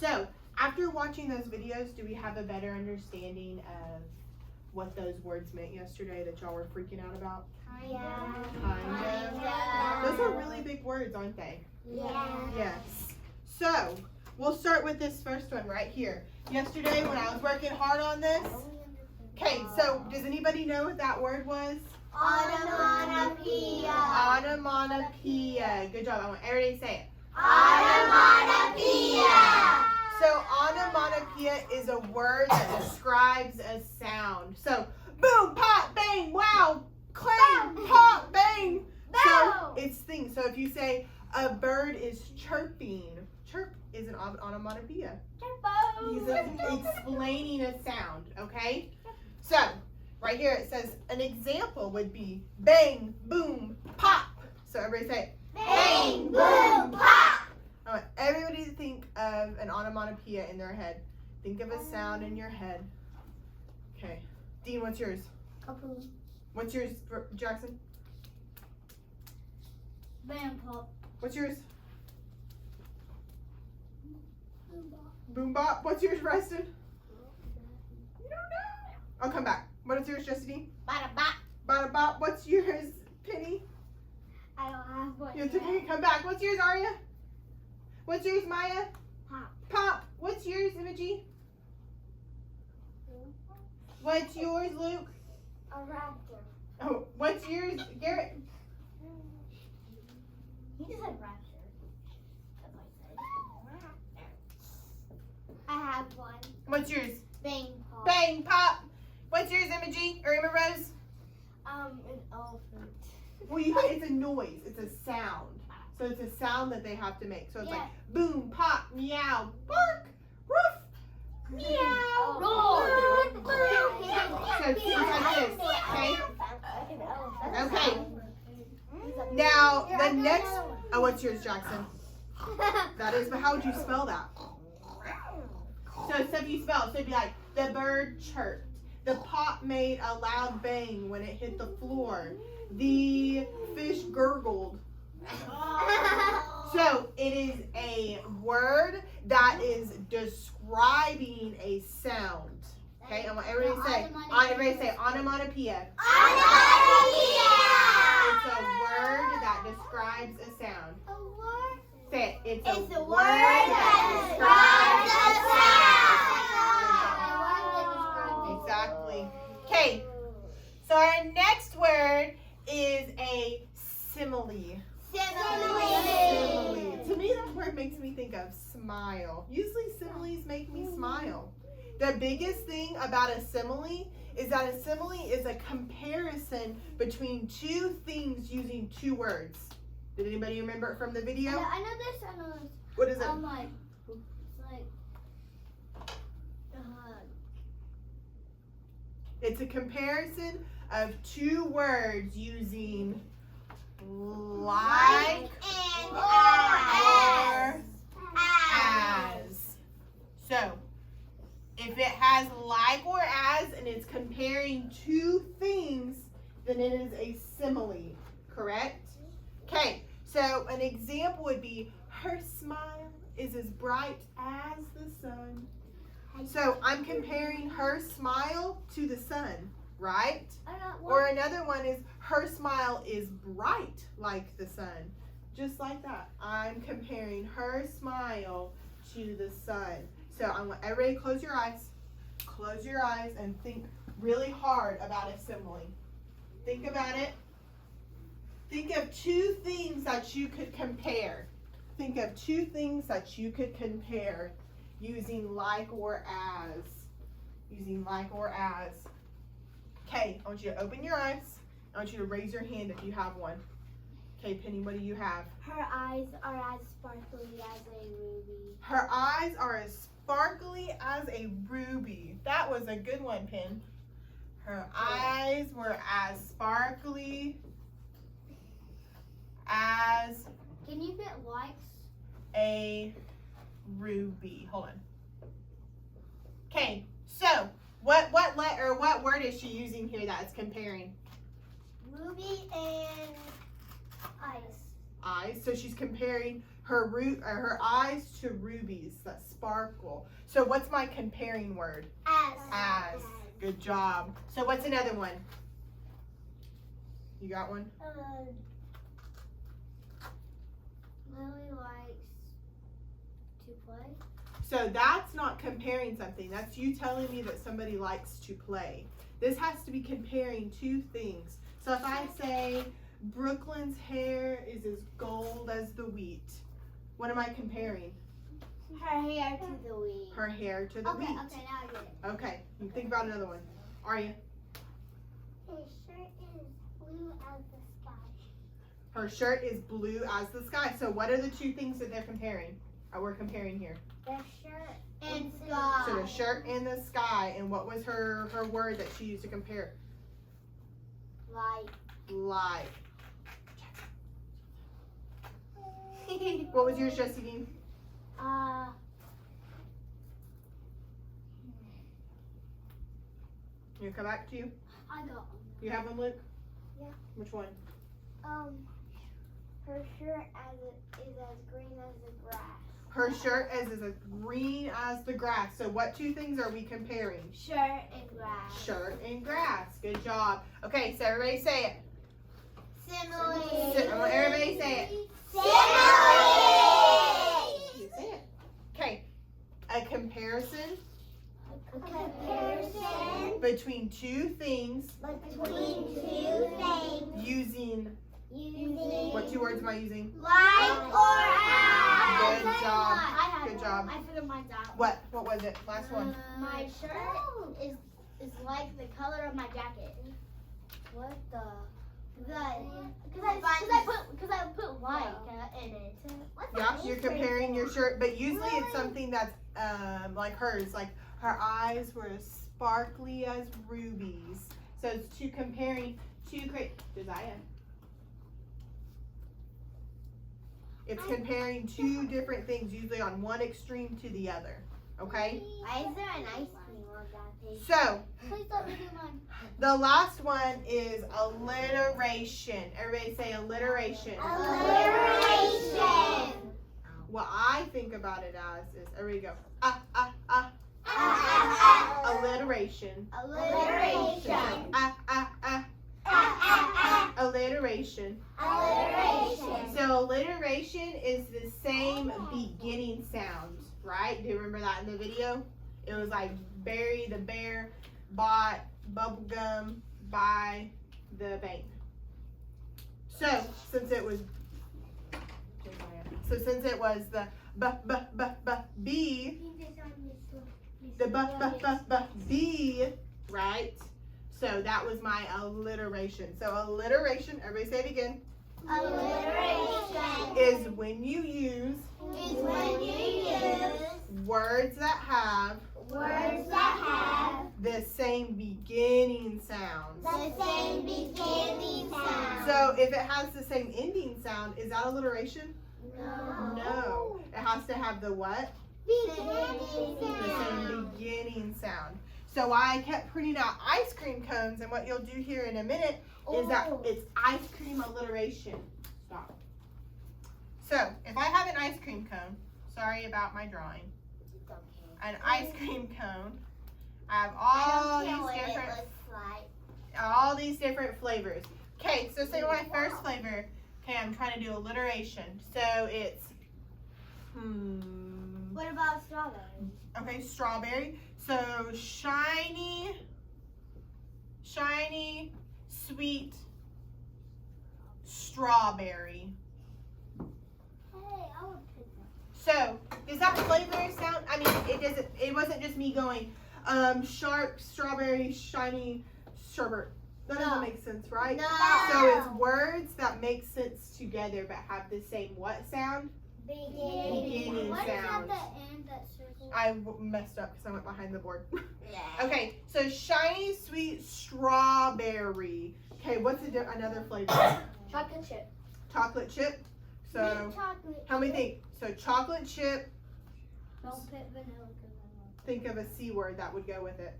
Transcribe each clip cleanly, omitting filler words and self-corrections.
So, after watching those videos, do we have a better understanding of what those words meant yesterday that y'all were freaking out about? Yeah. Kinda. Those are really big words, aren't they? Yeah. Yes. So, we'll start with this first one right here. Yesterday when I was working hard on this. Okay, so does anybody know what that word was? Onomatopoeia. Onomatopoeia. Good job. I want everybody to say it. Onomatopoeia. So onomatopoeia is a word that describes a sound. So boom, pop, bang, wow, clang, pop, bang. So it's things. So if you say a bird is chirping, chirp is an onomatopoeia. He's explaining a sound, okay? So right here it says an example would be bang, boom, pop. So everybody say it. Bang, boom, pop. I want everybody to think of an onomatopoeia in their head. Think of a sound in your head. Okay. Dean, what's yours? Kaboom. What's yours, Jackson? Bang, pop. What's yours? Boom, pop. Boom bop. What's yours, Preston? You don't know. I'll come back. What is yours, Justine? Bada bop. Bada bop. What's yours, Penny? I don't have one. You have to come back. What's yours, Arya? What's yours, Maya? Pop. Pop. What's yours, Imogen? What's yours, Luke? A raptor. Oh, what's yours, Garrett? He just said raptor. That's what I said. I have one. What's yours? Bang, pop. Bang, pop. What's yours, Imogen or Emma Rose? An elephant. Well, it's a noise. It's a sound. So it's a sound that they have to make. So it's Yeah. like boom, pop, meow, bark, woof, meow. Roar. So things like this. Okay. Okay. Okay. Now the next. Oh, what's yours, Jackson? That is. But how would you spell that? So stuff you spell. So it'd be like the bird chirped. The pot made a loud bang when it hit the floor. The fish gurgled. So it is a word that is describing a sound. Okay, I want everybody to say. Everybody say onomatopoeia. It's a word that describes a sound. Say it. It's a word that describes a sound. Exactly. Okay. So our next word is a simile. Simile. To me, that word makes me think of smile. Usually similes make me smile. The biggest thing about a simile is that a simile is a comparison between two things using two words. Did anybody remember it from the video? I know this. I know this. What is it? It's a comparison of two words using like or as. So, if it has like or as and it's comparing two things, then it is a simile, correct? Okay, so an example would be her smile is as bright as the sun. So I'm comparing her smile to the sun, right? Or another one is her smile is bright like the sun. Just like that. I'm comparing her smile to the sun. So I want everybody to close your eyes. Close your eyes and think really hard about a simile. Think about it. Think of two things that you could compare. Think of two things that you could compare using like or as. Using like or as. Okay, I want you to open your eyes. I want you to raise your hand if you have one. Okay, Penny, what do you have? Her eyes are as sparkly as a ruby. Her eyes are as sparkly as a ruby. That was a good one, Pen. Her eyes were as sparkly as Can you get likes? a ruby. Hold on. Okay, so what word is she using here that's comparing? Ruby and ice. Eyes. So she's comparing her her eyes to rubies that sparkle. So what's my comparing word? As. Good job. So what's another one? You got one? Lily likes to play. So that's not comparing something. That's you telling me that somebody likes to play. This has to be comparing two things. So if I say Brooklyn's hair is as gold as the wheat, what am I comparing? Her hair to the wheat. Her hair to the wheat. Okay, now I get it. Okay, you think about another one. Arya? His shirt is blue as the sky. Her shirt is blue as the sky. So what are the two things that they're comparing? We're comparing here. The shirt and sky. So the shirt and the sky. And what was her word that she used to compare? Like. Like. What was yours, Jessica? You come back to you? I got one. You have them, Luke? Yeah. Which one? Her shirt is as green as the grass. Her shirt is as green as the grass. So what two things are we comparing? Shirt and grass. Shirt and grass. Good job. Okay, so everybody say it. Simile. I want everybody to say it. Simile. You say it. Okay. A comparison A comparison between two things between two things using, using what two words am I using? like or as. Good job. I had Good one. job. I figured mine out. What was it? Last one. My shirt is like the color of my jacket. What the? Because I put white in it. Yeah, you're comparing your shirt, but usually it's something that's like hers. Like her eyes were as sparkly as rubies. So it's comparing two great Josiah. It's comparing two different things, usually on one extreme to the other. Okay? Why is there an ice cream on that page? So Please let me do mine. the last one is alliteration. Everybody say alliteration. Alliteration. What I think about it as is, everybody go, alliteration. Alliteration. Alliteration. Alliteration. So alliteration is the same beginning sound, right? Do you remember that in the video? It was like Barry the bear bought bubble gum by the bank. So since it was the B, the B, right? So that was my alliteration. So alliteration, everybody say it again, Alliteration is when you use is when you use words that have words that have the same beginning sounds. the same beginning sound. So if it has the same ending sound, is that alliteration? No. It has to have the what? Beginning The sound. same beginning sound. So I kept printing out ice cream cones, and what you'll do here in a minute is that it's ice cream alliteration. Stop. So if I have an ice cream cone, sorry about my drawing, an ice cream cone, I have all these different flavors. Okay, so say my first flavor. Okay, I'm trying to do alliteration. So it's What about strawberry? okay, strawberry. So shiny, sweet strawberry. Hey, I would pick that. So does that flavor sound? I mean, it wasn't just me going, sharp, strawberry, shiny, sherbet. That doesn't make sense, right? No. So it's words that make sense together but have the same what sound? Beginning What sound. is at the end that circle? I messed up because I went behind the board. Yeah. Okay, so shiny, sweet strawberry. Okay, what's another flavor? Chocolate chip. Chocolate chip. So Chocolate. how many think? So chocolate chip. Don't put vanilla because I love. Think of a C word that would go with it.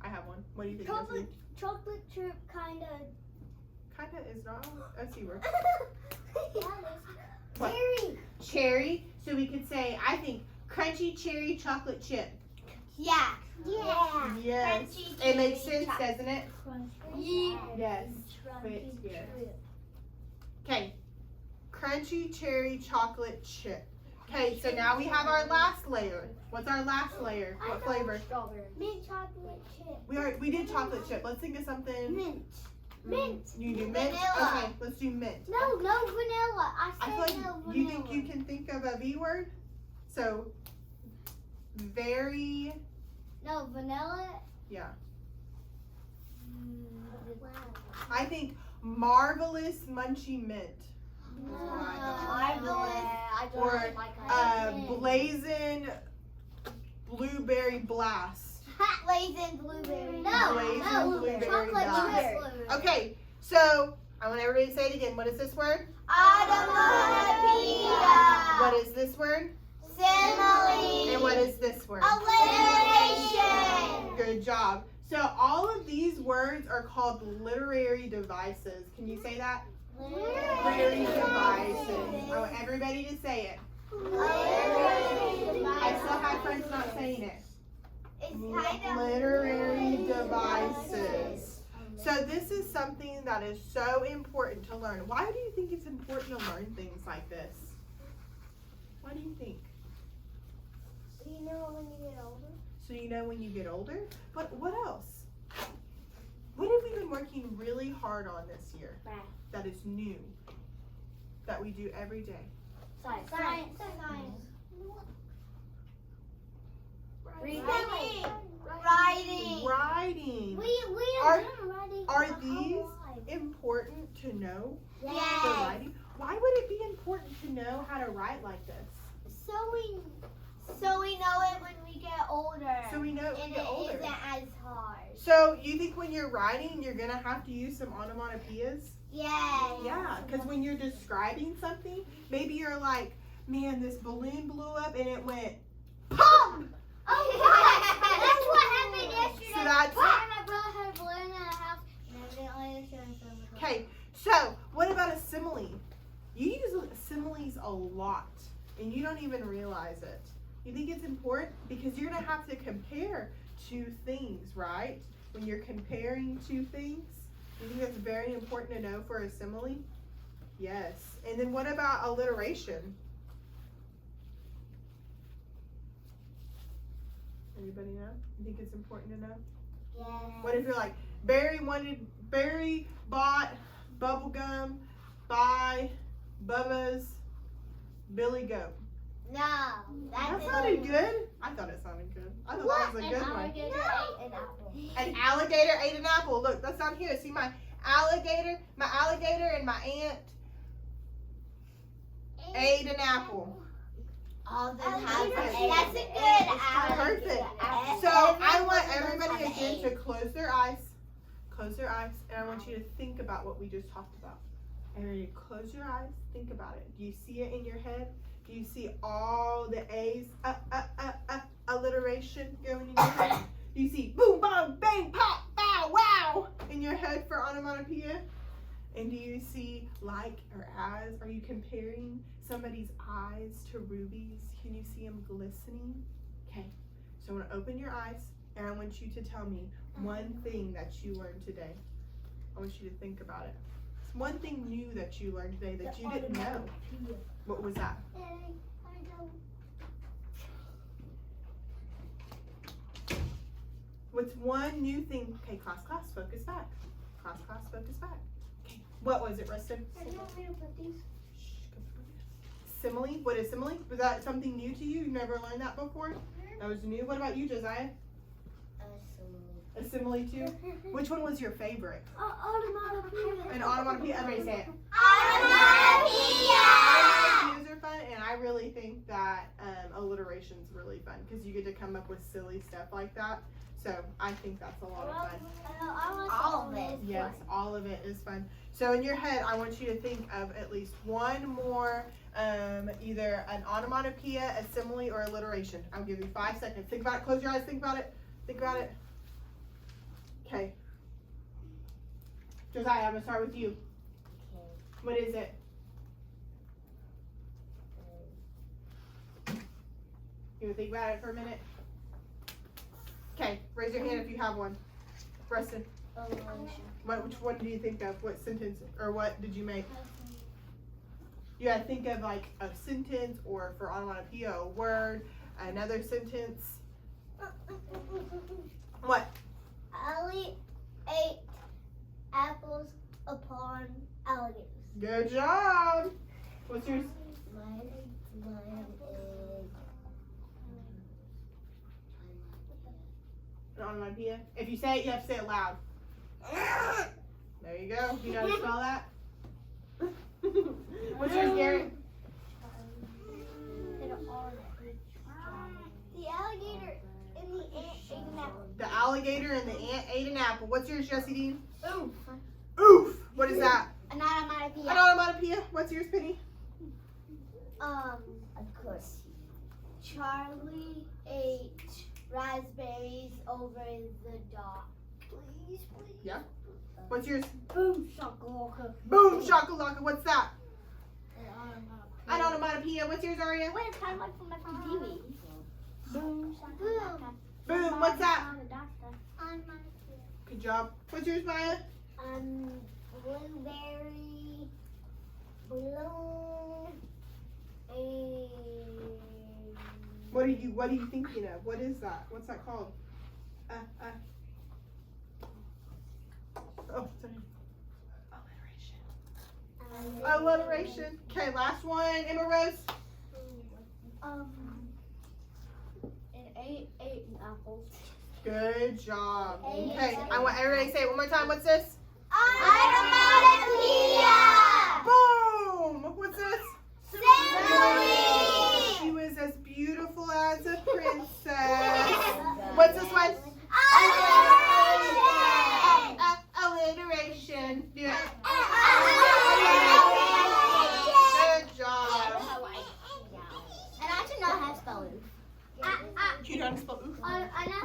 I have one. What do you think? Jesse? Chocolate chip kind of Kinda is not a C word. What? Cherry. Cherry. So we could say, I think, crunchy cherry chocolate chip. Yeah. Yeah. Yes. Crunchy It makes cherry sense, doesn't it? Yeah. Yes. Fits here. Okay. Crunchy cherry chocolate chip. Okay, so now we have our last layer. What's our last layer? What flavor? Strawberry. Mint chocolate chip. We did chocolate chip. Let's think of something. Mint. Mint. You do mint? Vanilla. Okay, let's do mint. No, no vanilla. I I said feel like no vanilla. you think you can think of a V word? So, very, No vanilla. yeah. Wow. I think marvelous munchy mint. Marvelous. I don't Or like blazing blueberry blast. Blazing blueberry. No, Blazing no. blueberry Chocolate blast. blueberry. Okay, so I want everybody to say it again. What is this word? Onomatopoeia. What is this word? Simile. And what is this word? Alliteration. Good job. So all of these words are called literary devices. Can you say that? Literary devices. I want everybody to say it. I still have friends not saying it. It's kind of Literary devices. So this is something that is so important to learn. Why do you think it's important to learn things like this? Why do you think? You know when you get older? So you know when you get older? But what else? What have we been working really hard on this year Math. that is new, that we do every day? Science. Reading. Writing. Writing. We Are- done writing. are our whole these life. Important to know for Yes. writing? Why would it be important to know how to write like this? So we know it when we get older. So we know it when and we get older. it isn't as hard. So you think when you're writing, you're gonna have to use some onomatopoeias? Yes. Yeah, because when you're describing something, maybe you're like, man, this balloon blew up and it went pop! Oh, that's what happened yesterday. So that's- My brother had a balloon in the house, and I didn't understand something. Okay, so what about a simile? You use similes a lot, and you don't even realize it. You think it's important? Because you're gonna have to compare two things, right? When you're comparing two things, you think that's very important to know for a simile? Yes. And then what about alliteration? Anybody know? You think it's important to know? Yes. What if you're like, Barry bought bubble gum by Bubba's Billy Goat. No, That that's sounded good. I thought it sounded good. I thought that was a good one. Alligator ate an apple. An alligator ate an apple. Look, that's down here. See my alligator and my aunt ate an apple. All the time. That's a good Perfect. alligator. So I want everybody again to close their eyes. Close their eyes, and I want you to think about what we just talked about. Everybody, close your eyes. Think about it. Do you see it in your head? Do you see all the A's, alliteration going in your head? Do you see boom, bang, bang, pop, bow, wow in your head for onomatopoeia? And do you see like or as? Are you comparing somebody's eyes to rubies? Can you see them glistening? Okay, so I want to open your eyes and I want you to tell me one thing that you learned today. I want you to think about it. It's one thing new that you learned today that you didn't know. What was that? What's one new thing? Okay, class, focus back. Class, focus back. Okay, what was it, Rustin? Simile? What is simile? Was that something new to you? You never learned that before? That was new. What about you, Josiah? A simile too? Which one was your favorite? An onomatopoeia. Everybody say it. Onomatopoeias are fun, and I really think that alliteration's really fun because you get to come up with silly stuff like that. So I think that's a lot of fun. All of it. Yes, all of it is fun. So in your head, I want you to think of at least one more, either an onomatopoeia, a simile, or alliteration. I'll give you 5 seconds. Think about it. Close your eyes. Think about it. Think about it. Okay. Josiah, I'm gonna start with you. What is it? You wanna think about it for a minute? Okay, raise your hand if you have one. Preston, which one do you think of? What sentence or what did you make? You gotta think of like a sentence or for onomatopoeia, a word, another sentence. What? Ali ate apples upon alligators. Good job. What's yours? Mine is An onomatopoeia. If you say it, you have to say it loud. There you go. You know how to spell that? What's yours, Garrett? the alligator and the ant ate an apple. The alligator and the ant ate an apple. What's yours, Jessie Dean? Oof. Oof. What is that? An onomatopoeia. An onomatopoeia. What's yours, Penny? Of course. Charlie ate raspberries over the dock. Please. Yeah. What's yours? Boom shakalaka. Boom shakalaka. What's that? An An onomatopoeia. What's yours, Aria? Wait, it's kind of like from my TV. Boom shakalaka. Boom. What's that? Onomatopoeia. Good job. What's yours, Maya? Blueberry, balloon, and What are you thinking of? What is that? What's that called? Oh, sorry. Alliteration. Okay, last one. Emma Rose. an ate an apple. Good job. Okay, I want everybody to say it one more time. What's this? Onomatopoeia. Boom! What's this? Simile. She was as beautiful as a princess. What's this one? Alliteration. Do it. Good job. And I actually know how to spell it. You know how to spell oof? I know.